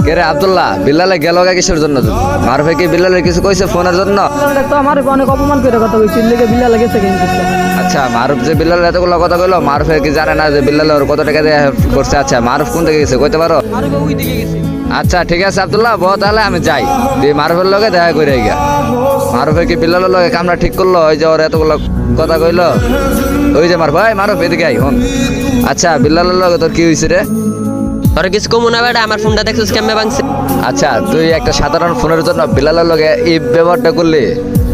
কে রে আব্দুল্লাহ, বিল্লালে গেল কিসের জন্য? মারুফে কি বিল্লালের কিছু কইছে ফোনের জন্য? তো আমার অনেক অপমান করে কথা কইছি, লেগে বিল্লাল গেছে কিন্তু। আচ্ছা, মারুফ যে বিল্লালের এতগুলো কথা কইলো, মারুফে কি জানে না যে বিল্লাল ওর কত টাকা দিয়ে হেল্প করছে? আচ্ছা, মারুফ কোন দিকে গেছে কইতে পারো? ওই দিকে গেছে। আচ্ছা ঠিক আছে আব্দুল্লাহ, বহ তাহলে আমি যাই, তুই মারুফের লগে দেখা করে গিয়া। মারুফে কি বিল্লালের লগে কামরা ঠিক করলো? ওই যে ওর এতগুলো কথা কইলো, ওই যে মারুফ, ভাই মারুফ এদিকে আই হন। আচ্ছা, বিল্লালের লগে তোর কি হয়েছে রে? তোর কিছু কমু না বেটা, আমার ফোনটা দেখছিস কেমনে ভাঙছে? আচ্ছা, তুই একটা সাধারণ ফোনের জন্য বিল্লালের লগে এই ব্যবহারটা করলি,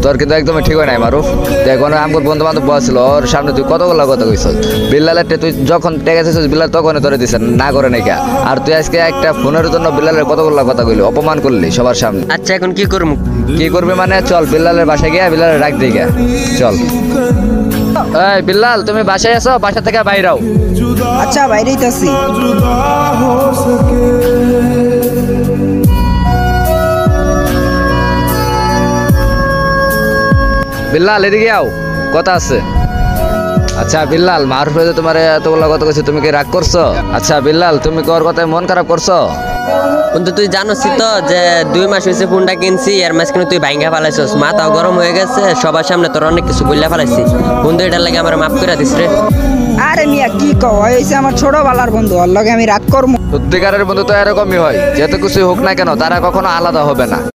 তোর কিন্তু একদমই ঠিক হয় নাই মারুফ। দেখ, আমার বন্ধু বান্ধব বসছিল, ওর সামনে তুই কতগুলো কথা কইছ। বিল্লালের তুই যখন টেকে চাইছিস বিল্লাল তখনই তোরে দিছে, না করে নাই কা। আর তুই আজকে একটা ফোনের জন্য বিল্লালের কতগুলো কথা কইলি, অপমান করলি সবার সামনে। আচ্ছা এখন কি করবো? কি করবি মানে? চল বিল্লালের বাসায় গিয়া বিল্লালের রাখ দিই গা, চল। এই বিল্লাল, তুমি বাসায় আছো? বাসা থেকে বাইরাও। আচ্ছা, বাইরেই তো আছি। বিল্লাল এদিকে আও, কথা আছে। আচ্ছা বিল্লাল, মারুফে যে তোমার এতগুলো কথা কইছে, তুমি কি রাগ করছো? আচ্ছা বিল্লাল, তুমি কি ওর কথায় মন খারাপ করছো? কিন্তু তুই জানোস তো যে 2 মাস হয়েছে ফোনটা কিনছি, এর মাঝখানে তুই ভাঙ্গা ফেলাইছিস, মাথাও গরম হয়ে গেছে, সবার সামনে তোর অনেক কিছু বললে ফেলাইছি। বন্ধু এটার লাগে আমার মাফ করে দিস রে। আরে মিয়া কি কও, হইছে আমার ছোটবেলার বন্ধু, ওর লগে আমি রাগ করবো? সত্যিকারের বন্ধু তো এরকমই হয়, যেতে কিছু হোক না কেন তারা কখনো আলাদা হবে না।